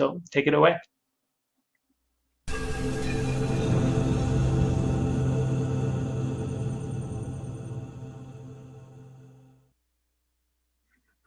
So take it away.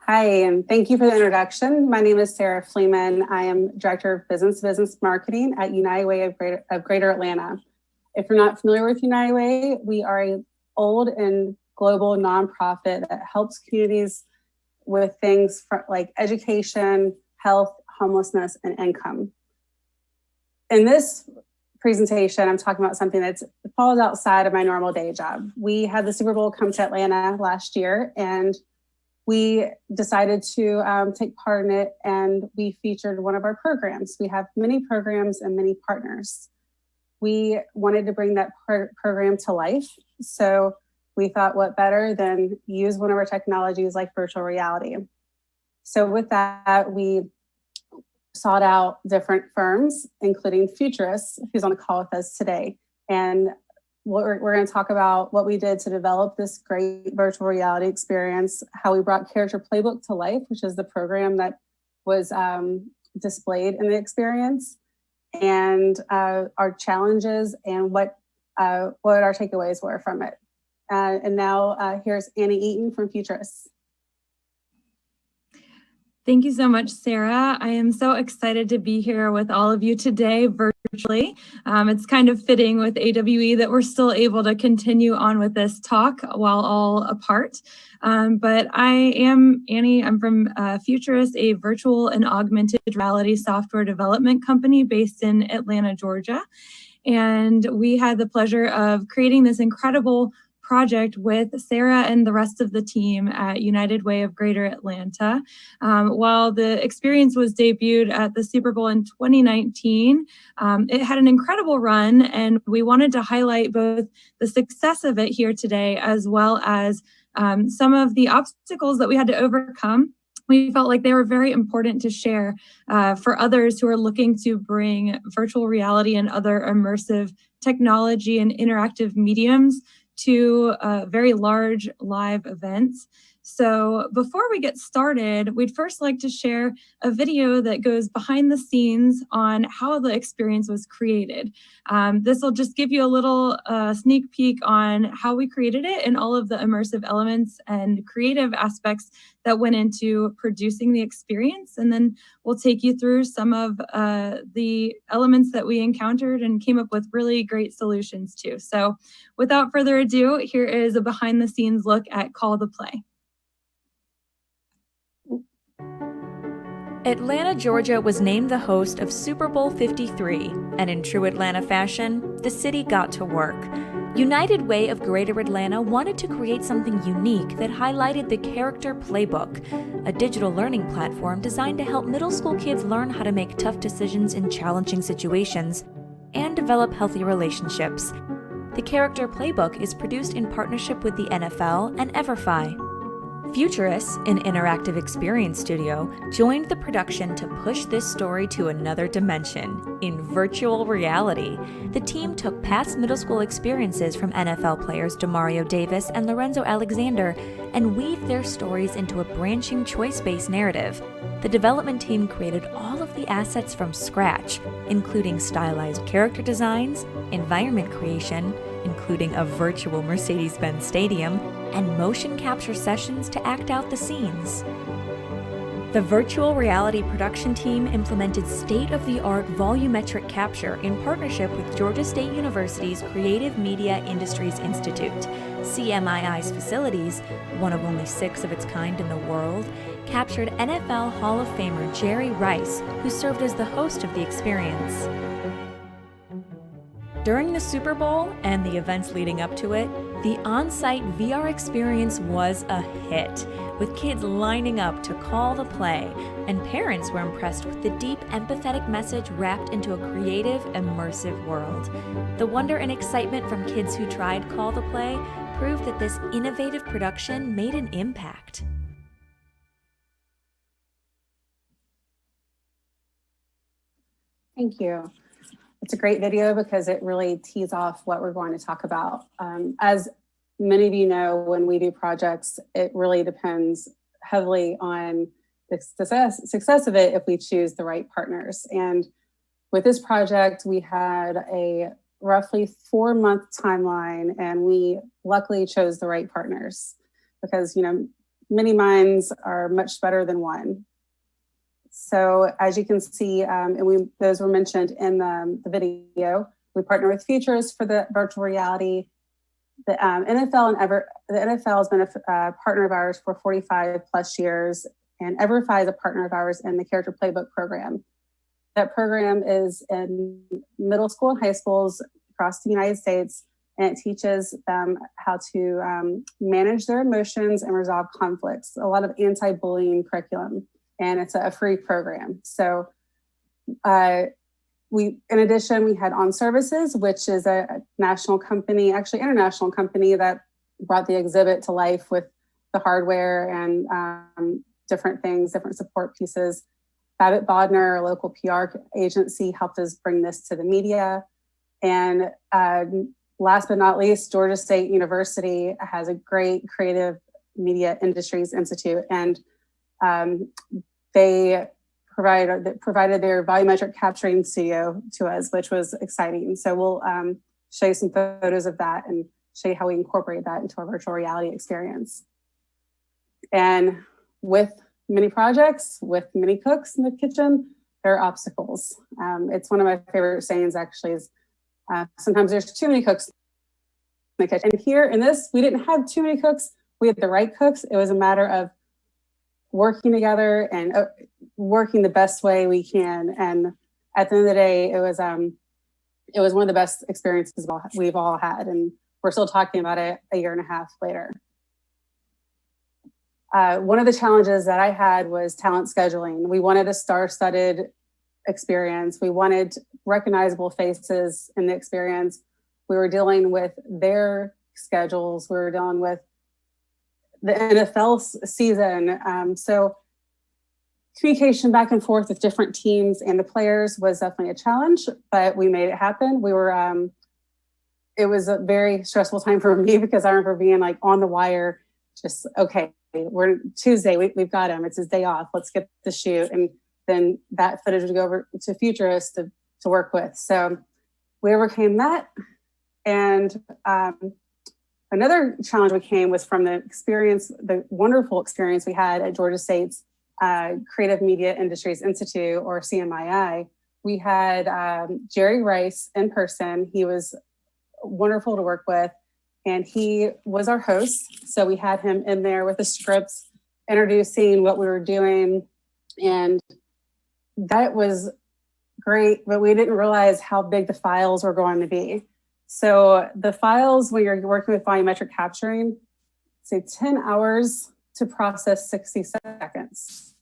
Hi, and thank you for the introduction. My name is Sara Fleeman. I am Director of Business Marketing at United Way of Greater Atlanta. If you're not familiar with United Way, we are an old and global nonprofit that helps communities with things like education, health, homelessness, and income. In this presentation, I'm talking about something that falls outside of my normal day job. We had the Super Bowl come to Atlanta last year, and we decided to take part in it, and we featured one of our programs. We have many programs and many partners. We wanted to bring that program to life, so we thought what better than use one of our technologies like virtual reality. So with that, we sought out different firms, including Futurus, who's on the call with us today. And we're going to talk about what we did to develop this great virtual reality experience, how we brought Character Playbook to life, which is the program that was displayed in the experience, and our challenges and what our takeaways were from it. And now here's Annie Eaton from Futurus. Thank you so much, Sara. I am so excited to be here with all of you today virtually. It's kind of fitting with AWE that we're still able to continue on with this talk while all apart. But I am Annie. I'm from Futurus, a virtual and augmented reality software development company based in Atlanta, Georgia. And we had the pleasure of creating this incredible project with Sara and the rest of the team at United Way of Greater Atlanta. While the experience was debuted at the Super Bowl in 2019, it had an incredible run, and we wanted to highlight both the success of it here today, as well as some of the obstacles that we had to overcome. We felt like they were very important to share for others who are looking to bring virtual reality and other immersive technology and interactive mediums to very large live events. So before we get started, we'd first like to share a video that goes behind the scenes on how the experience was created. This will just give you a little sneak peek on how we created it and all of the immersive elements and creative aspects that went into producing the experience. And then we'll take you through some of the elements that we encountered and came up with really great solutions too. So without further ado, here is a behind the scenes look at Call the Play. Atlanta, Georgia was named the host of Super Bowl 53, and in true Atlanta fashion, the city got to work. United Way of Greater Atlanta wanted to create something unique that highlighted the Character Playbook, a digital learning platform designed to help middle school kids learn how to make tough decisions in challenging situations and develop healthy relationships. The Character Playbook is produced in partnership with the NFL and Everfi. Futurus, an interactive experience studio, joined the production to push this story to another dimension. In virtual reality, the team took past middle school experiences from NFL players Demario Davis and Lorenzo Alexander and weaved their stories into a branching choice-based narrative. The development team created all of the assets from scratch, including stylized character designs, environment creation, including a virtual Mercedes-Benz Stadium, and motion capture sessions to act out the scenes. The virtual reality production team implemented state-of-the-art volumetric capture in partnership with Georgia State University's Creative Media Industries Institute. CMII's facilities, one of only 6 of its kind in the world, captured NFL Hall of Famer Jerry Rice, who served as the host of the experience. During the Super Bowl and the events leading up to it, the on-site VR experience was a hit, with kids lining up to call the play, and parents were impressed with the deep, empathetic message wrapped into a creative, immersive world. The wonder and excitement from kids who tried Call the Play proved that this innovative production made an impact. Thank you. It's a great video because it really tees off what we're going to talk about. As many of you know, when we do projects, it really depends heavily on success of it if we choose the right partners. And with this project, we had a roughly 4-month timeline, and we luckily chose the right partners because, many minds are much better than one. So as you can see, and those were mentioned in the video, we partner with Futurus for the virtual reality. The NFL has been a partner of ours for 45 plus years, and Everfi is a partner of ours in the Character Playbook program. That program is in middle school and high schools across the United States, and it teaches them how to manage their emotions and resolve conflicts. A lot of anti-bullying curriculum, and it's a free program. So in addition, we had On Services, which is a national company, actually international company, that brought the exhibit to life with the hardware and different things, different support pieces. Babbitt Bodner, a local PR agency, helped us bring this to the media. And last but not least, Georgia State University has a great creative media industries institute, and they provided their volumetric capturing studio to us, which was exciting. So we'll show you some photos of that and show you how we incorporate that into our virtual reality experience. And with many projects, with many cooks in the kitchen, there are obstacles. It's one of my favorite sayings, actually, is sometimes there's too many cooks in the kitchen. And here in this, we didn't have too many cooks. We had the right cooks. It was a matter of working together and working the best way we can. And at the end of the day, it was one of the best experiences we've all had. And we're still talking about it a year and a half later. One of the challenges that I had was talent scheduling. We wanted a star-studded experience. We wanted recognizable faces in the experience. We were dealing with their schedules. We were dealing with the NFL season. So communication back and forth with different teams and the players was definitely a challenge, but we made it happen. It was a very stressful time for me because I remember being like on the wire, just, okay, we're Tuesday, we've got him. It's his day off. Let's get the shoot. And then that footage would go over to Futurus to work with. So we overcame that. And another challenge we came was from the wonderful experience we had at Georgia State's Creative Media Industries Institute, or CMII. We had Jerry Rice in person. He was wonderful to work with, and he was our host. So we had him in there with the scripts, introducing what we were doing, and that was great, but we didn't realize how big the files were going to be. So the files, when you're working with volumetric capturing, say 10 hours to process 60 seconds.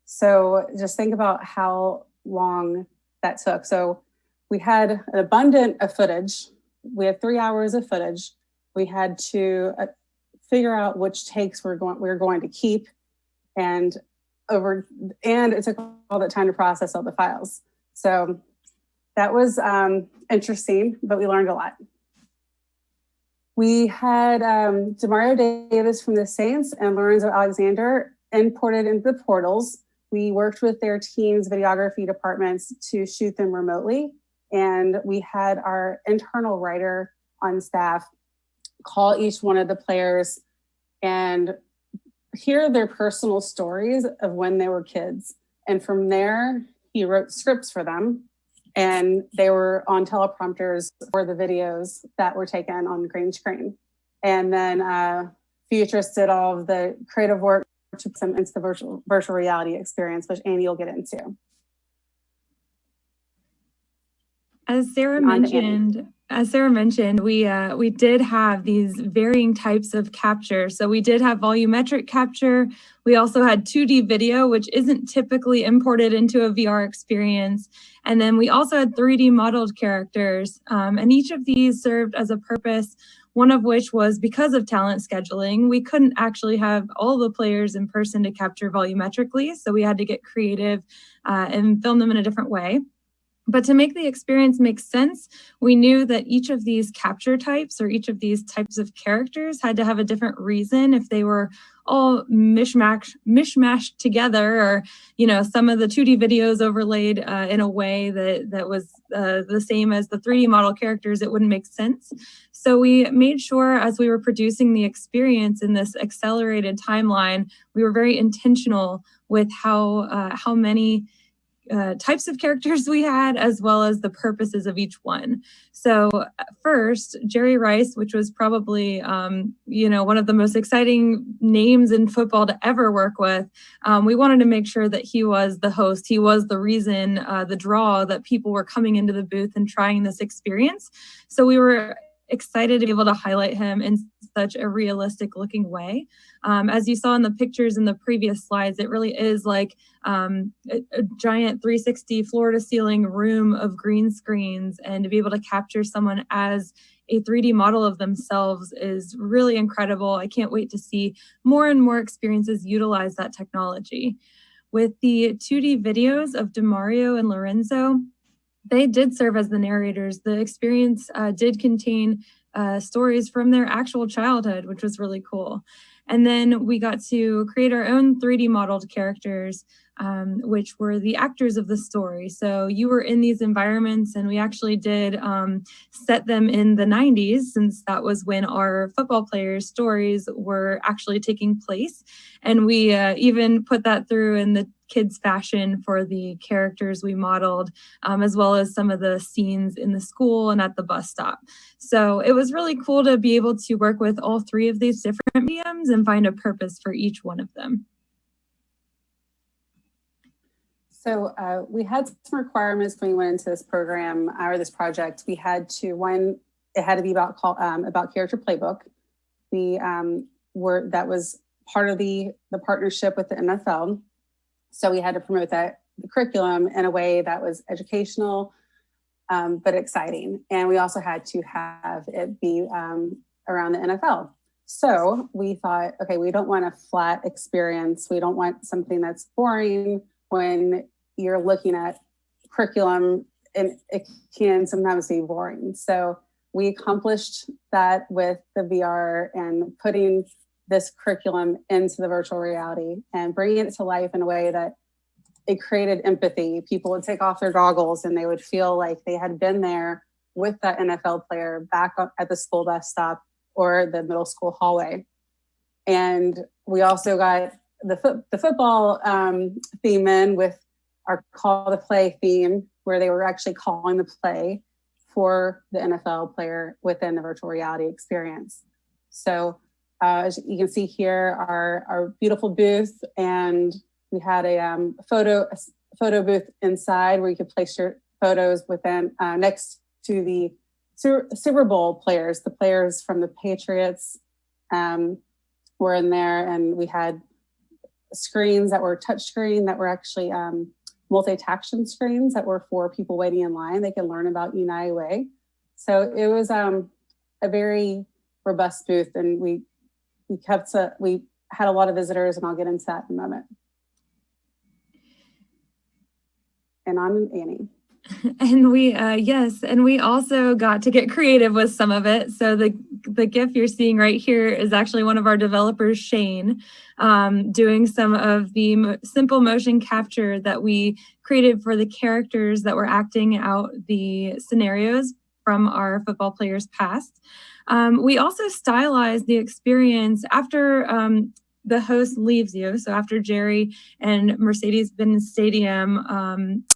So just think about how long that took. So we had an abundance of footage. We had 3 hours of footage. We had to figure out which takes we were going to keep, and it took all that time to process all the files. So that was interesting, but we learned a lot. We had Demario Davis from the Saints and Lorenzo Alexander imported into the portals. We worked with their team's videography departments to shoot them remotely. And we had our internal writer on staff call each one of the players and hear their personal stories of when they were kids. And from there, he wrote scripts for them, and they were on teleprompters for the videos that were taken on green screen. And then Futurus did all of the creative work to put them into the virtual reality experience, which Annie will get into. As Sara mentioned, we did have these varying types of capture. So we did have volumetric capture. We also had 2D video, which isn't typically imported into a VR experience. And then we also had 3D modeled characters. And each of these served as a purpose, one of which was because of talent scheduling. We couldn't actually have all the players in person to capture volumetrically. So we had to get creative and film them in a different way. But to make the experience make sense, we knew that each of these capture types or each of these types of characters had to have a different reason if they were all mishmashed together, or, some of the 2D videos overlaid in a way that was the same as the 3D model characters, it wouldn't make sense. So we made sure as we were producing the experience in this accelerated timeline, we were very intentional with how many types of characters we had, as well as the purposes of each one. So first, Jerry Rice, which was probably, one of the most exciting names in football to ever work with. We wanted to make sure that he was the host. He was the reason, the draw that people were coming into the booth and trying this experience. So we were excited to be able to highlight him in such a realistic looking way. As you saw in the pictures in the previous slides, it really is like a giant 360 floor to ceiling room of green screens, and to be able to capture someone as a 3D model of themselves is really incredible. I can't wait to see more and more experiences utilize that technology. With the 2D videos of DeMario and Lorenzo, they did serve as the narrators. The experience did contain stories from their actual childhood, which was really cool. And then we got to create our own 3D modeled characters, which were the actors of the story. So you were in these environments, and we actually did set them in the 90s, since that was when our football players' stories were actually taking place. And we even put that through in the kids' fashion for the characters we modeled, as well as some of the scenes in the school and at the bus stop. So it was really cool to be able to work with all three of these different mediums and find a purpose for each one of them. So we had some requirements when we went into this program or this project. We had to, one, it had to be about Character Playbook. That was part of the partnership with the NFL. So we had to promote the curriculum in a way that was educational, but exciting. And we also had to have it be around the NFL. So we thought, okay, we don't want a flat experience. We don't want something that's boring when you're looking at curriculum, and it can sometimes be boring. So we accomplished that with the VR and putting this curriculum into the virtual reality and bringing it to life in a way that it created empathy. People would take off their goggles and they would feel like they had been there with that NFL player back at the school bus stop or the middle school hallway. And we also got the football theme in with our call to play theme, where they were actually calling the play for the NFL player within the virtual reality experience. So as you can see here, our beautiful booth, and we had a photo booth inside where you could place your photos within next to the Super Bowl players. The players from the Patriots were in there, and we had screens that were touchscreen that were actually multi-taction screens that were for people waiting in line. They could learn about United Way. So it was a very robust booth, and we had a lot of visitors, and I'll get into that in a moment. And I'm Annie. And we also got to get creative with some of it. So the GIF you're seeing right here is actually one of our developers, Shane, doing some of the simple motion capture that we created for the characters that were acting out the scenarios from our football players' past. We also stylized the experience after the host leaves you. So after Jerry and Mercedes-Benz Stadium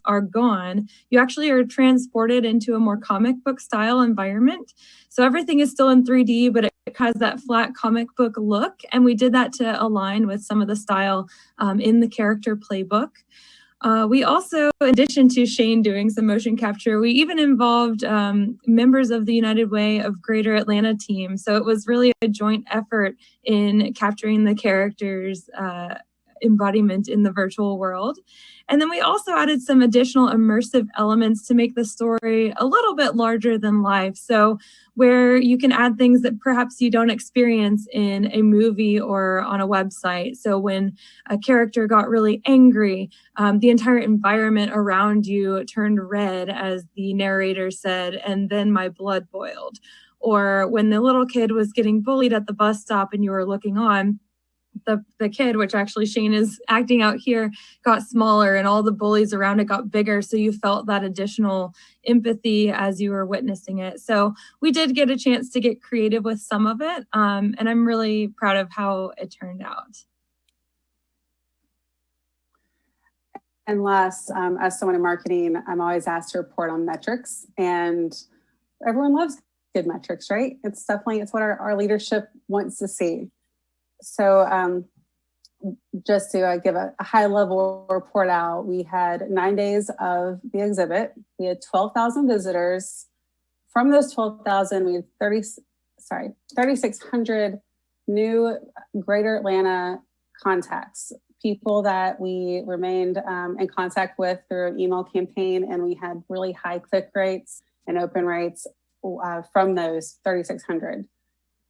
are gone, you actually are transported into a more comic book style environment. So everything is still in 3D, but it has that flat comic book look. And we did that to align with some of the style in the Character Playbook. We also, in addition to Shane doing some motion capture, we even involved members of the United Way of Greater Atlanta team. So it was really a joint effort in capturing the characters embodiment in the virtual world. And then we also added some additional immersive elements to make the story a little bit larger than life. So where you can add things that perhaps you don't experience in a movie or on a website. So when a character got really angry, the entire environment around you turned red, as the narrator said, and then my blood boiled. Or when the little kid was getting bullied at the bus stop and you were looking on, the kid, which actually Shane is acting out here, got smaller and all the bullies around it got bigger. So you felt that additional empathy as you were witnessing it. So we did get a chance to get creative with some of it. And I'm really proud of how it turned out. And last, as someone in marketing, I'm always asked to report on metrics, and everyone loves good metrics, right? It's what our leadership wants to see. So just to give a high level report out, we had 9 days of the exhibit. We had 12,000 visitors. From those 12,000, we had 3,600 new Greater Atlanta contacts, people that we remained in contact with through an email campaign, and we had really high click rates and open rates from those 3,600.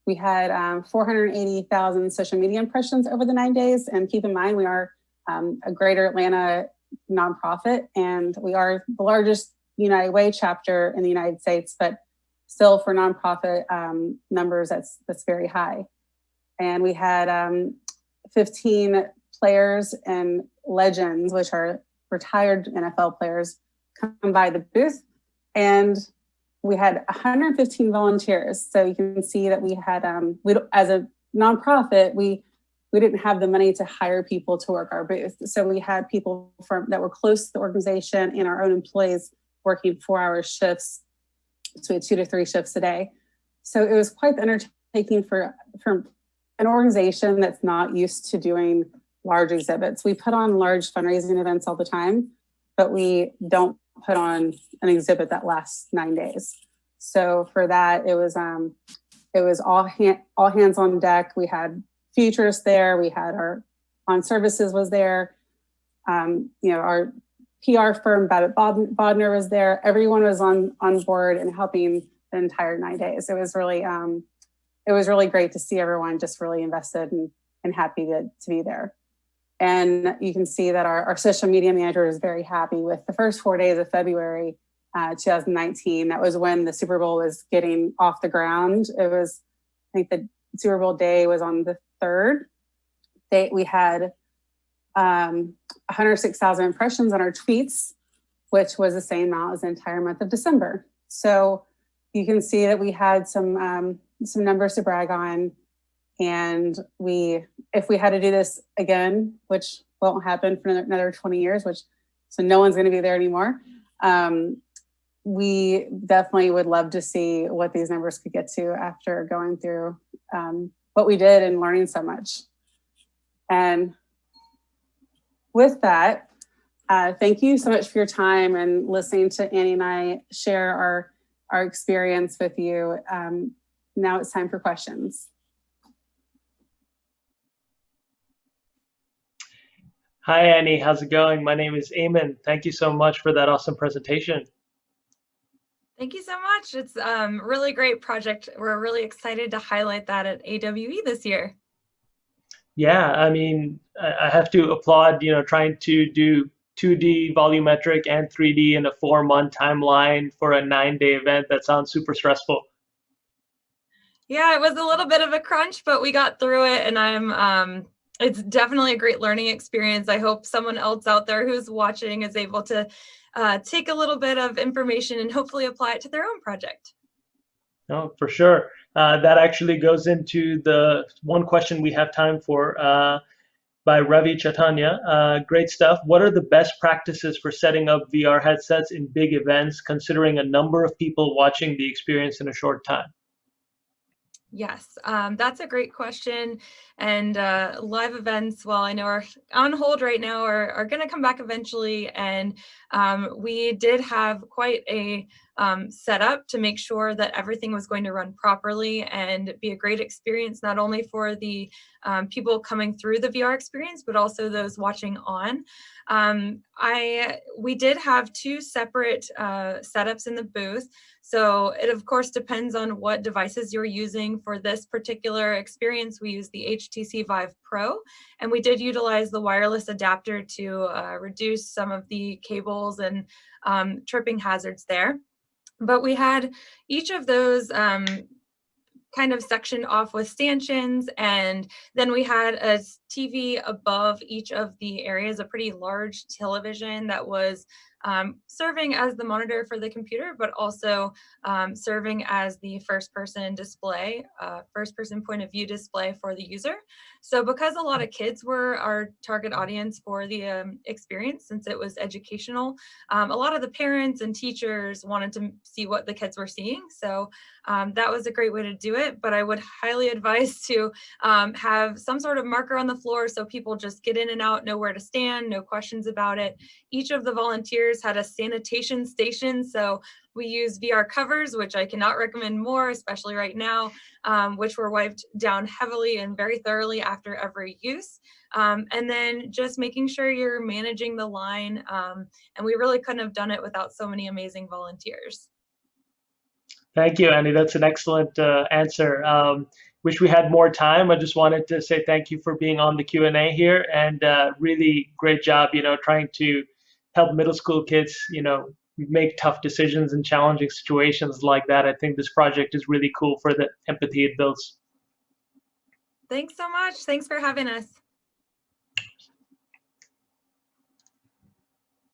We had 480,000 social media impressions over the 9 days. And keep in mind, we are a Greater Atlanta nonprofit, and we are the largest United Way chapter in the United States, but still for nonprofit numbers, that's very high. And we had 15 players and legends, which are retired NFL players, come by the booth. And we had 115 volunteers. So you can see that we had, as a nonprofit, we didn't have the money to hire people to work our booth. So we had people that were close to the organization and our own employees working 4-hour shifts. So we had 2 to 3 shifts a day. So it was quite the undertaking for an organization that's not used to doing large exhibits. We put on large fundraising events all the time, but we don't put on an exhibit that lasts 9 days. So for that, it was all hands on deck. We had Futurus there. We had our on services was there. Our PR firm Babbitt Bodner was there. Everyone was on board and helping the entire 9 days. It was really great to see everyone just really invested and happy to be there. And you can see that our social media manager is very happy with the first 4 days of February 2019. That was when the Super Bowl was getting off the ground. I think the Super Bowl day was on the 3rd. We had 106,000 impressions on our tweets, which was the same amount as the entire month of December. So you can see that we had some numbers to brag on. And if we had to do this again, which won't happen for another 20 years, so no one's going to be there anymore, we definitely would love to see what these numbers could get to after going through what we did and learning so much. And with that, thank you so much for your time and listening to Annie and I share our experience with you. Now it's time for questions. Hi, Annie. How's it going? My name is Eamon. Thank you so much for that awesome presentation. Thank you so much. It's a really great project. We're really excited to highlight that at AWE this year. Yeah, I mean, I have to applaud, trying to do 2D volumetric and 3D in a 4-month timeline for a 9-day event. That sounds super stressful. Yeah, it was a little bit of a crunch, but we got through it, and it's definitely a great learning experience. I hope someone else out there who's watching is able to take a little bit of information and hopefully apply it to their own project. Oh, for sure. That actually goes into the one question we have time for by Ravi Chaitanya. Great stuff. What are the best practices for setting up VR headsets in big events, considering a number of people watching the experience in a short time? Yes, that's a great question. And live events, while I know are on hold right now, are going to come back eventually. And we did have quite a setup to make sure that everything was going to run properly and be a great experience, not only for the people coming through the VR experience, but also those watching on. We did have two separate setups in the booth. So it of course depends on what devices you're using. For this particular experience, we used the HTC Vive Pro, and we did utilize the wireless adapter to reduce some of the cables and tripping hazards there. But we had each of those kind of sectioned off with stanchions, and then we had a TV above each of the areas, a pretty large television that was serving as the monitor for the computer, but also serving as the first-person display, first-person point of view display for the user. So because a lot of kids were our target audience for the experience, since it was educational, a lot of the parents and teachers wanted to see what the kids were seeing. So that was a great way to do it. But I would highly advise to have some sort of marker on the floor so people just get in and out, know where to stand, no questions about it. Each of the volunteers had a sanitation station. So we use VR covers, which I cannot recommend more, especially right now, which were wiped down heavily and very thoroughly after every use. And then just making sure you're managing the line. And we really couldn't have done it without so many amazing volunteers. Thank you, Annie. That's an excellent answer. Wish we had more time. I just wanted to say thank you for being on the Q&A here, and really great job, trying to help middle school kids, make tough decisions in challenging situations like that. I think this project is really cool for the empathy it builds. Thanks so much. Thanks for having us.